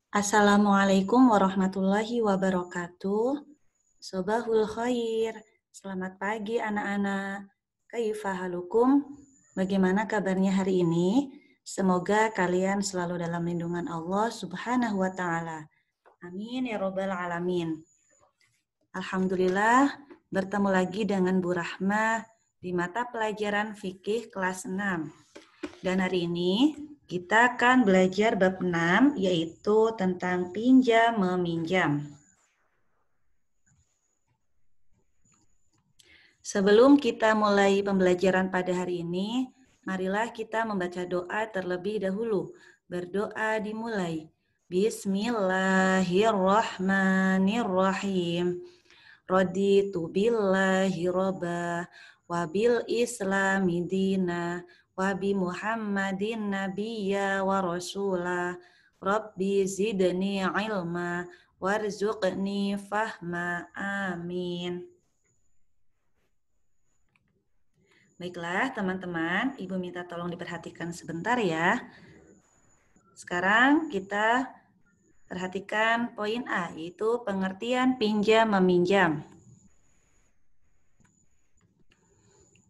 Assalamualaikum warahmatullahi wabarakatuh. Sobahul khair. Selamat pagi anak-anak. Kaifa halukum? Bagaimana kabarnya hari ini? Semoga kalian selalu dalam lindungan Allah Subhanahu wa taala. Amin ya rabbal alamin. Alhamdulillah bertemu lagi dengan Bu Rahma di mata pelajaran fikih kelas 6. Dan hari ini kita akan belajar bab 6, yaitu tentang pinjam meminjam. Sebelum kita mulai pembelajaran pada hari ini, marilah kita membaca doa terlebih dahulu. Berdoa dimulai. Bismillahirrahmanirrahim. Raditu billahi robba wa bil islami dina wa bi Muhammadin nabiyya wa rasulah. Rabbi zidni ilma warzuqni fahma. Amin. Baiklah teman-teman, Ibu minta tolong diperhatikan sebentar ya. Sekarang kita perhatikan poin A, yaitu pengertian pinjam meminjam.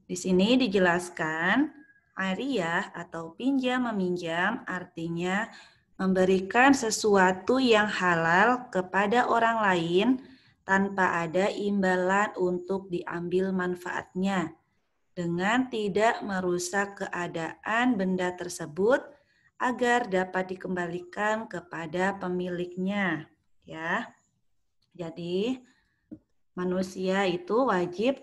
Di sini dijelaskan, ariyah atau pinjam meminjam artinya memberikan sesuatu yang halal kepada orang lain tanpa ada imbalan untuk diambil manfaatnya, dengan tidak merusak keadaan benda tersebut agar dapat dikembalikan kepada pemiliknya. Ya, jadi manusia itu wajib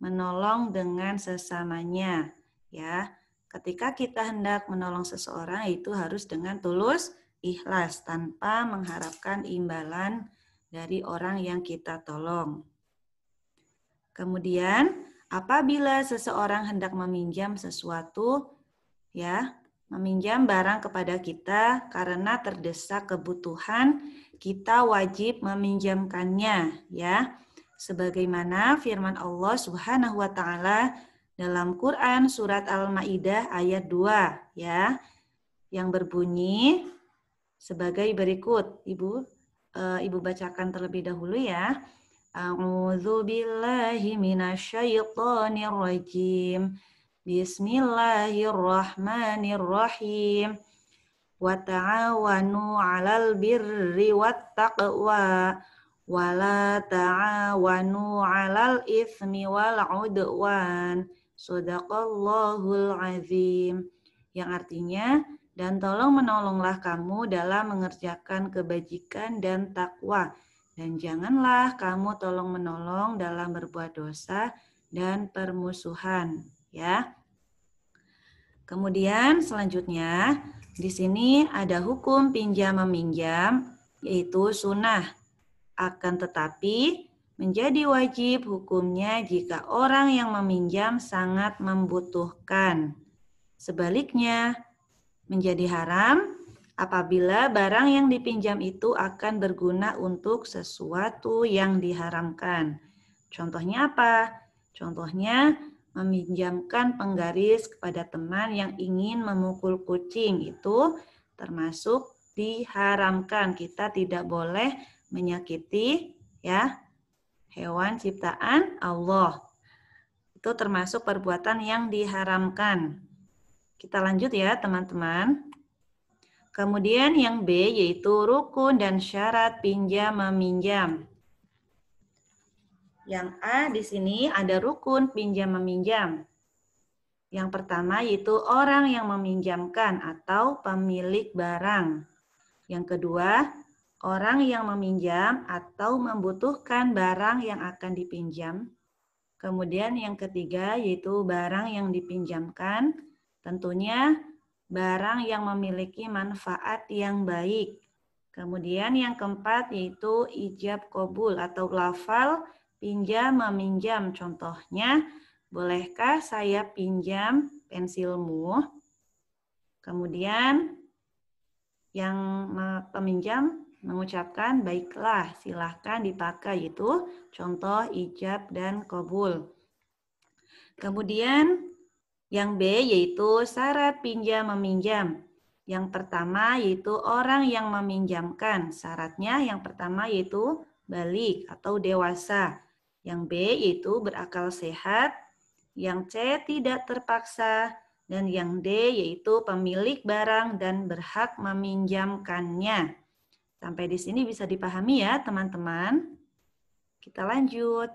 menolong dengan sesamanya. Ya, ketika kita hendak menolong seseorang itu harus dengan tulus, ikhlas, tanpa mengharapkan imbalan dari orang yang kita tolong. Kemudian, apabila seseorang hendak meminjam sesuatu, ya, meminjam barang kepada kita karena terdesak kebutuhan, kita wajib meminjamkannya, ya. Sebagaimana firman Allah Subhanahu wa taala dalam Quran surat Al-Maidah ayat 2, ya, yang berbunyi sebagai berikut. Ibu bacakan terlebih dahulu ya. A'udzu billahi minasyaitonir rajim. Bismillahirrahmanirrahim. Wa ta'awanu 'alal birri wat taqwa wa la ta'awanu 'alal itsmi wal 'udwan. Shadaqallahul azim. Yang artinya, dan tolong menolonglah kamu dalam mengerjakan kebajikan dan takwa, dan janganlah kamu tolong menolong dalam berbuat dosa dan permusuhan, ya. Kemudian selanjutnya di sini ada hukum pinjam meminjam, yaitu sunnah. Akan tetapi menjadi wajib hukumnya jika orang yang meminjam sangat membutuhkan. Sebaliknya, menjadi haram apabila barang yang dipinjam itu akan berguna untuk sesuatu yang diharamkan. Contohnya apa? Contohnya meminjamkan penggaris kepada teman yang ingin memukul kucing, itu termasuk diharamkan. Kita tidak boleh menyakiti, ya, hewan ciptaan Allah. Itu termasuk perbuatan yang diharamkan. Kita lanjut ya teman-teman. Kemudian yang B yaitu rukun dan syarat pinjam meminjam. Yang A di sini ada rukun pinjam meminjam. Yang pertama yaitu orang yang meminjamkan atau pemilik barang. Yang kedua, orang yang meminjam atau membutuhkan barang yang akan dipinjam. Kemudian yang ketiga yaitu barang yang dipinjamkan, tentunya barang yang memiliki manfaat yang baik. Kemudian yang keempat yaitu ijab qabul atau lafal pinjam meminjam. Contohnya, bolehkah saya pinjam pensilmu? Kemudian yang peminjam mengucapkan baiklah, silahkan dipakai, itu contoh ijab dan qabul. Kemudian yang B yaitu syarat pinjam meminjam. Yang pertama yaitu orang yang meminjamkan. Syaratnya yang pertama yaitu balik atau dewasa. Yang B yaitu berakal sehat. Yang C tidak terpaksa. Dan yang D yaitu pemilik barang dan berhak meminjamkannya. Sampai di sini bisa dipahami ya teman-teman. Kita lanjut.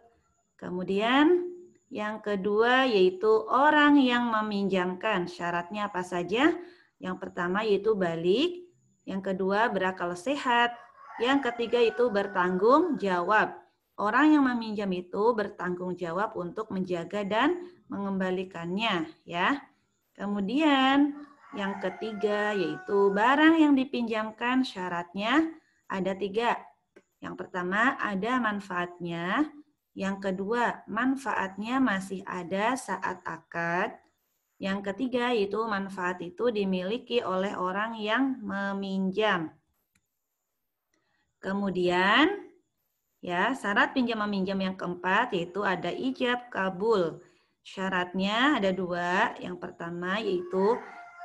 Kemudian yang kedua yaitu orang yang meminjamkan. Syaratnya apa saja? Yang pertama yaitu balik. Yang kedua berakal sehat. Yang ketiga itu bertanggung jawab. Orang yang meminjam itu bertanggung jawab untuk menjaga dan mengembalikannya, ya. Kemudian yang ketiga yaitu barang yang dipinjamkan. Syaratnya ada 3. Yang pertama ada manfaatnya. Yang kedua, manfaatnya masih ada saat akad. Yang ketiga, yaitu manfaat itu dimiliki oleh orang yang meminjam. Kemudian, ya, syarat pinjam meminjam yang keempat yaitu ada ijab kabul. Syaratnya ada 2. Yang pertama yaitu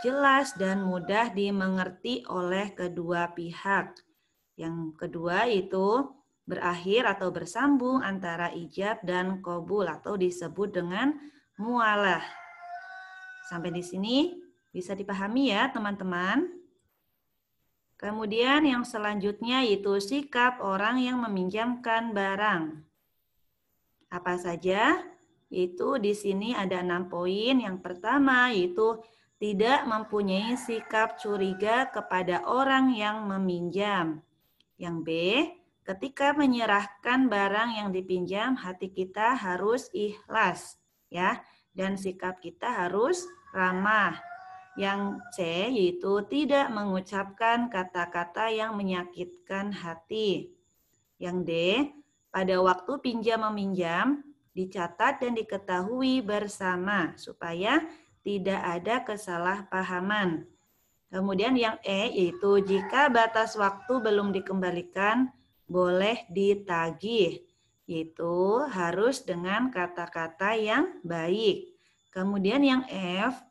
jelas dan mudah dimengerti oleh kedua pihak. Yang kedua yaitu berakhir atau bersambung antara ijab dan qabul atau disebut dengan mualah. Sampai di sini bisa dipahami ya teman-teman. Kemudian yang selanjutnya yaitu sikap orang yang meminjamkan barang. Apa saja? Yaitu di sini ada 6 poin. Yang pertama yaitu tidak mempunyai sikap curiga kepada orang yang meminjam. Yang B, ketika menyerahkan barang yang dipinjam, hati kita harus ikhlas, ya, dan sikap kita harus ramah. Yang C, yaitu tidak mengucapkan kata-kata yang menyakitkan hati. Yang D, pada waktu pinjam-meminjam, dicatat dan diketahui bersama, supaya tidak ada kesalahpahaman. Kemudian yang E yaitu jika batas waktu belum dikembalikan boleh ditagih, yaitu harus dengan kata-kata yang baik. Kemudian yang F,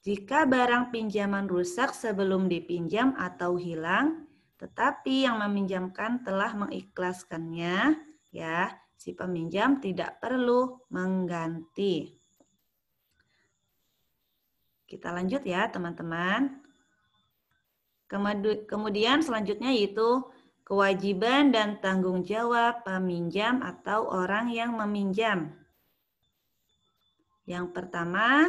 jika barang pinjaman rusak sebelum dipinjam atau hilang, tetapi yang meminjamkan telah mengikhlaskannya, ya, si peminjam tidak perlu mengganti. Kita lanjut ya teman-teman. Kemudian selanjutnya yaitu kewajiban dan tanggung jawab peminjam atau orang yang meminjam. Yang pertama,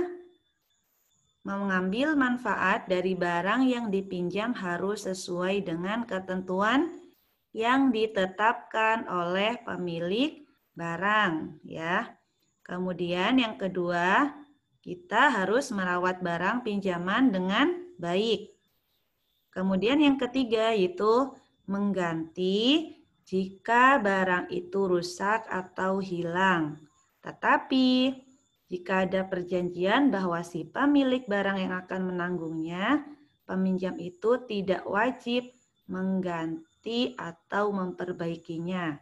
mengambil manfaat dari barang yang dipinjam harus sesuai dengan ketentuan yang ditetapkan oleh pemilik barang, ya. Kemudian yang kedua, kita harus merawat barang pinjaman dengan baik. Kemudian yang ketiga yaitu mengganti jika barang itu rusak atau hilang. Tetapi jika ada perjanjian bahwa si pemilik barang yang akan menanggungnya, peminjam itu tidak wajib mengganti atau memperbaikinya.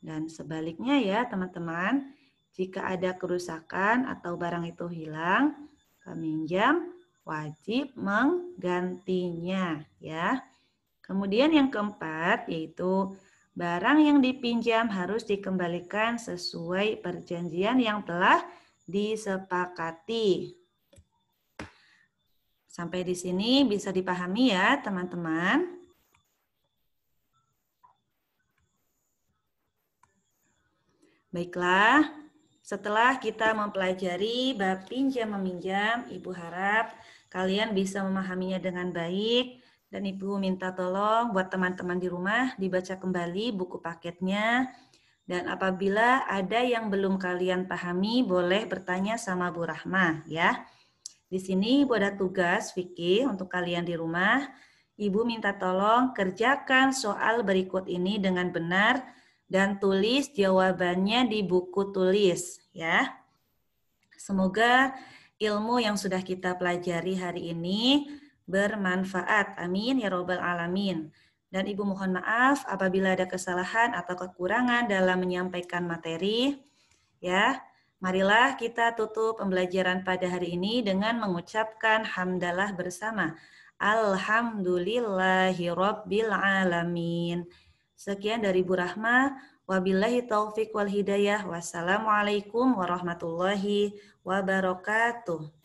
Dan sebaliknya ya teman-teman, jika ada kerusakan atau barang itu hilang, peminjam wajib menggantinya, ya. Kemudian yang keempat yaitu barang yang dipinjam harus dikembalikan sesuai perjanjian yang telah disepakati. Sampai di sini bisa dipahami ya, teman-teman. Baiklah, setelah kita mempelajari bab pinjam meminjam, Ibu harap kalian bisa memahaminya dengan baik, dan Ibu minta tolong buat teman-teman di rumah dibaca kembali buku paketnya, dan apabila ada yang belum kalian pahami boleh bertanya sama Bu Rahmah ya. Di sini Ibu ada tugas fikih untuk kalian di rumah. Ibu minta tolong kerjakan soal berikut ini dengan benar dan tulis jawabannya di buku tulis ya. Semoga ilmu yang sudah kita pelajari hari ini bermanfaat. Amin ya robbal alamin. Dan Ibu mohon maaf apabila ada kesalahan atau kekurangan dalam menyampaikan materi. Ya, marilah kita tutup pembelajaran pada hari ini dengan mengucapkan hamdalah bersama. Alhamdulillahirabbil alamin. Sekian dari Bu Rahma. Wabillahi taufik wal hidayah. Wassalamualaikum warahmatullahi wabarakatuh.